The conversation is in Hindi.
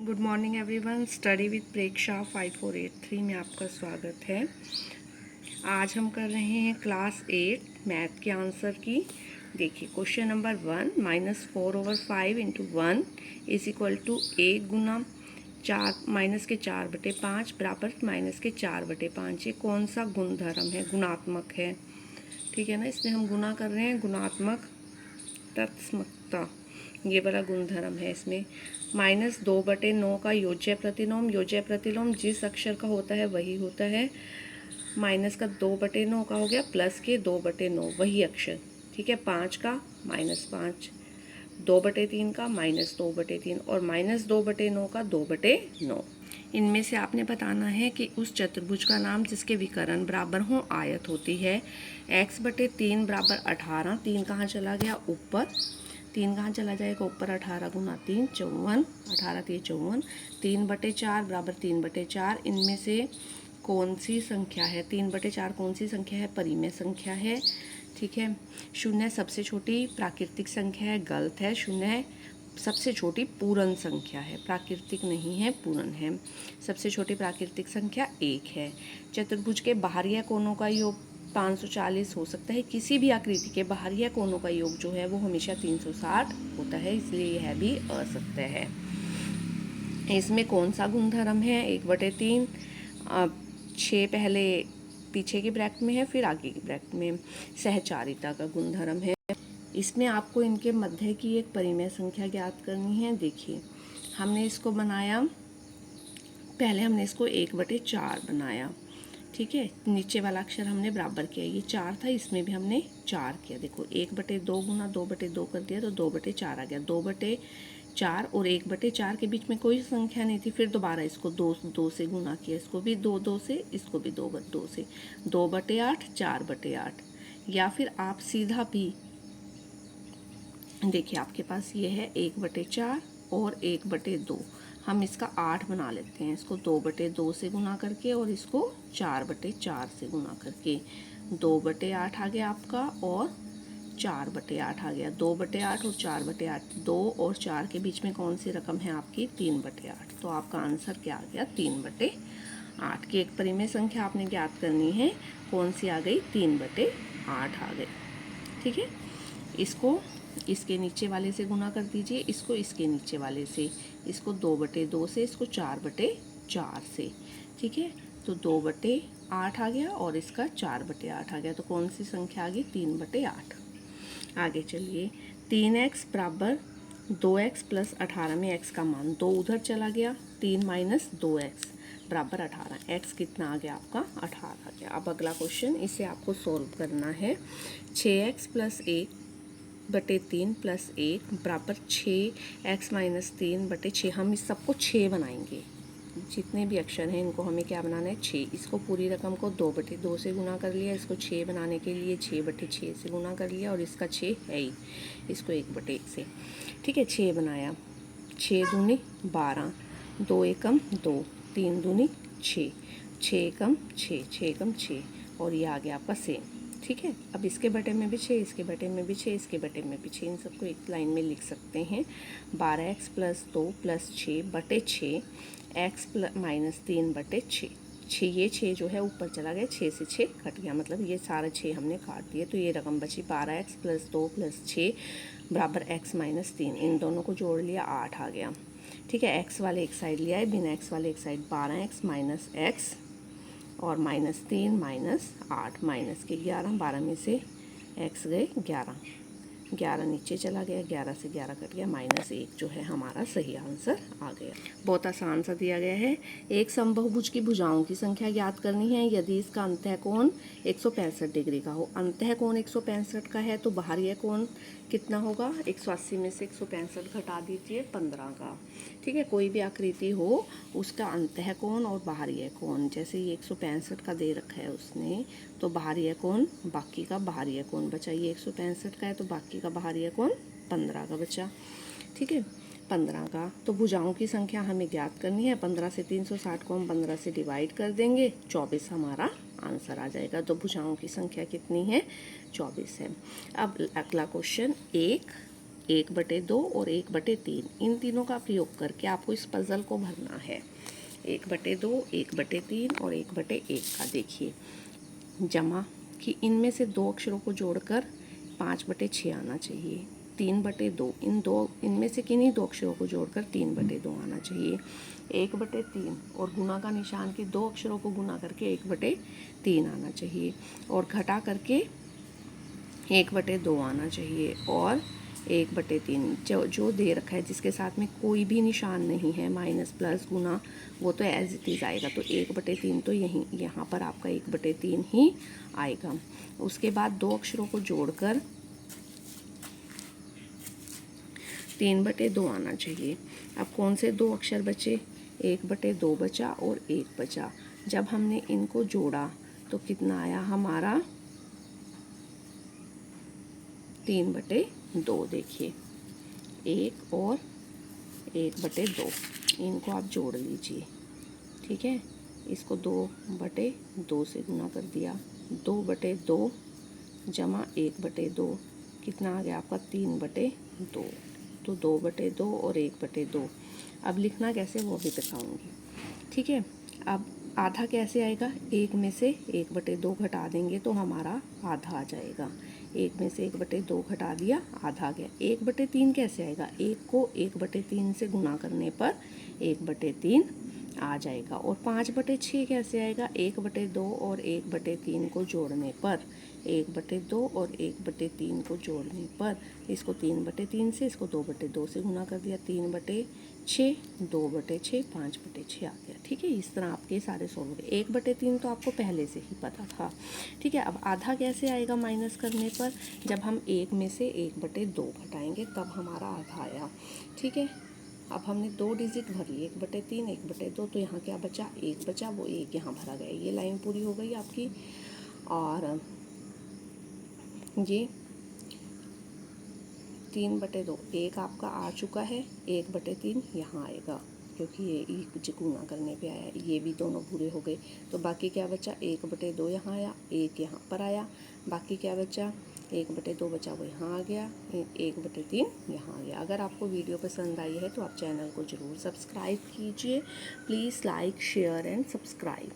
Good morning everyone. Study with Preksha 5483 में आपका स्वागत है। आज हम कर रहे हैं क्लास 8 मैथ के आंसर की। देखिए question number 1, -4/5 × 1 is equal to 1 गुना 4 माइनस के 4/5 बराबर माइनस के 4/5। ये कौन सा गुणधर्म है? गुणात्मक है, ठीक है ना। इसमें हम गुना कर रहे हैं, गुणात्मक तत्समता, ये वाला गुणधर्म है। इसमें -2/9 का योज्य प्रतिलोम, योज्य प्रतिलोम जिस अक्षर का होता है वही होता है। माइनस का 2/9 का हो गया, प्लस के 2/9 वही अक्षर, ठीक है। 5 का -5, 2/3 का -2/3 और -2/9 का 2/9। इनमें से आपने बताना है कि उस चतुर्भुज का नाम जिसके विकर्ण बराबर हो आयत होती है। x/3 बराबर 18, 3 कहाँ चला गया? ऊपर। 3 कहाँ चला जाएगा? ऊपर। 18 गुना 3 54, 18 3 54। 3/4 बराबर 3/4। इनमें से कौन सी संख्या है? 3/4 कौन सी संख्या है? परिमेय संख्या है, ठीक है। 0 सबसे छोटी प्राकृतिक संख्या है, गलत है। 0 सबसे छोटी पूर्ण संख्या है, प्राकृतिक नहीं है, पूर्ण है। सबसे छोटी प्राकृतिक संख्या 1 है। चतुर्भुज के बाहरी कोणों का योग 540 हो सकता है। किसी भी आकृति के बाहरी कोणों का योग जो है वो हमेशा 360 होता है, इसलिए यह भी असत्य है। इसमें कौन सा गुणधर्म है? 1/3। 6 पहले पीछे के ब्रैकेट में है, फिर आगे के ब्रैकेट में। सहचारिता का गुणधर्म है। इसमें आपको इनके मध्य की एक परिमेय संख्या ज्ञात करनी है। देखिए हमने इसको बनाया, पहले हमने इसको 1/4 बनाया, ठीक है। नीचे वाला अक्षर हमने बराबर किया, ये 4 था, इसमें भी हमने 4 किया। देखो 1/2 गुना 2/2 कर दिया तो 2/4 आ गया। 2/4 और 1/4 के बीच में कोई संख्या नहीं थी। फिर दोबारा इसको 2 से गुना किया, इसको भी 2 से, इसको भी 2 से। 2/8 4/8। या फिर आप सीधा भी देखिए, आपके पास ये है 1/4 और 1/2। हम इसका 8 बना लेते हैं, इसको 2/2 से गुना करके और इसको 4/4 से गुना करके। 2/8 आ गया आपका और 4/8 आ गया। 2/8 और 4/8, 2 और 4 के बीच में कौन सी रकम है आपकी? 3/8। तो आपका आंसर क्या आ गया? 3/8 की एक परिमेय संख्या आपने ज्ञात करनी है। कौन सी आ गई? 3/8 आ गई, ठीक है। इसको इसके नीचे वाले से गुना कर दीजिए, इसको इसके नीचे वाले से, इसको 2/2 से, इसको 4/4 से, ठीक है। तो 2/8 आ गया और इसका 4/8 आ गया। तो कौन सी संख्या आ गई? 3/8। आगे चलिए, 3x बराबर 2x + 18 में x का मान 2 उधर चला गया। 3 - 2x बराबर 18। x कितना आ गया आपका? 18 आ गया। अब अगला क्वेश्चन, इसे आपको सोल्व करना है। 6x + 1/3 + 1 बराबर 6x - 3/6। हम इस सबको 6 बनाएंगे, जितने भी अक्षर हैं इनको हमें क्या बनाना है? 6। इसको पूरी रकम को 2/2 से गुना कर लिया, इसको 6 बनाने के लिए 6/6 से गुना कर लिया और इसका 6 है ही, इसको 1/1 से, ठीक है। 6 बनाया, 6 दूनी 12, 2 एकम 2, 3 दूनी 6, 6 एकम 6, 6 एकम 6 और ये आ गया आपका सेम, ठीक है। अब इसके बटे में भी 6, इसके बटे में भी 6, इसके बटे में भी 6, इन सबको एक लाइन में लिख सकते हैं। 12x + 2 + 6/6 x - 3/6। 6, ये 6 जो है ऊपर चला गया, 6 से 6 कट गया, मतलब ये सारे 6 हमने काट दिए। तो ये रकम बची 12x + 2 + 6 बराबर x - 3। इन दोनों को जोड़ लिया, 8 आ गया, ठीक है। x वाले एक साइड लिया है, बिना x वाले एक साइड। 12x - x और -3 - 8 माइनस के 11, 12 में से x गए 11, 11 नीचे चला गया, 11 से 11 कट गया, -1 जो है हमारा सही आंसर आ गया। बहुत आसान सा दिया गया है। एक समबाहुभुज की भुजाओं की संख्या ज्ञात करनी है यदि इसका अंतःकोण 165 डिग्री का हो। अंतःकोण 165 का है तो बाहरी कोण कितना होगा? 180 में से 165 घटा दीजिए, 15 का, ठीक है। कोई भी आकृति हो उसका अंतःकोण और बाहरी कोण, जैसे ये 165 का दे रखा है उसने, तो बाहरी कोण, बाकी का बाहरी कोण बचा। ये 165 का है तो बाकी का बाहरी कोण 15 का बचा, ठीक है। 15 का, तो भुजाओं की संख्या हमें ज्ञात करनी है। 15 से 360 को हम 15 से डिवाइड कर देंगे, 24 हमारा आंसर आ जाएगा। तो भुजाओं की संख्या कितनी है? 24 है। अब अगला क्वेश्चन, एक 1/2 और 1/3, इन तीनों का प्रयोग करके आपको इस पज़ल को भरना है। 1/2, 1/3 और 1/1 का देखिए जमा कि इनमें से 2 अक्षरों को जोड़कर 5/6 आना चाहिए। 3/2 इनमें से किन्हीं 2 अक्षरों को जोड़कर 3/2 आना चाहिए। 1/3 और गुना का निशान के 2 अक्षरों को गुना करके 1/3 आना चाहिए और घटा करके 1/2 आना चाहिए और 1/3 जो दे रखा है जिसके साथ में कोई भी निशान नहीं है, माइनस प्लस गुना, वो तो एज इट इज़ आएगा। तो 1/3 तो यहाँ पर आपका 1/3 ही आएगा। उसके बाद 2 अक्षरों को जोड़कर 3/2 आना चाहिए। अब कौन से 2 अक्षर बचे? 1/2 बचा और 1 बचा। जब हमने इनको जोड़ा तो कितना आया हमारा? 3/2। देखिए 1 और 1/2, इनको आप जोड़ लीजिए। ठीक है, इसको 2/2 से गुना कर दिया। 2/2 जमा 1/2 कितना आ गया आपका? 3/2। तो 2/2 और 1/2। अब लिखना कैसे वो भी बताऊंगी। ठीक है, अब आधा कैसे आएगा? 1 में से 1/2 घटा देंगे तो हमारा आधा आ जाएगा। 1 में से 1/2 घटा दिया, आधा आ गया। 1/3 कैसे आएगा? 1 को 1/3 से गुना करने पर 1/3 आ जाएगा। और 5/6 कैसे आएगा? 1/2 और 1/3 को जोड़ने पर, 1/2 और 1/3 को जोड़ने पर, इसको 3/3 से, इसको 2/2 से गुना कर दिया। 3/6, 2/6, 5/6 आ गया। ठीक है, इस तरह आपके सारे सोल्व हो गए। 1/3 तो आपको पहले से ही पता था। ठीक है, अब आधा कैसे आएगा माइनस करने पर? जब हम 1 में से 1/2 घटाएंगे तब हमारा आधा आया। ठीक है, अब हमने 2 डिजिट भर लिए, 1/3, 1/2, तो यहाँ क्या बचा? 1 बचा, वो 1 यहाँ भरा गया। ये लाइन पूरी हो गई आपकी। और ये 3/2, 1 आपका आ चुका है, 1/3 यहाँ आएगा क्योंकि ये एक गुना करने पे आया। ये भी दोनों पूरे हो गए। तो बाकी क्या बचा? 1/2 यहाँ आया, 1 यहाँ पर आया। बाकी क्या बचा? 1/2 बचा, वो यहाँ आ गया। 1/3 यहाँ आ गया। अगर आपको वीडियो पसंद आई है तो आप चैनल को ज़रूर सब्सक्राइब कीजिए। Please like, share and subscribe.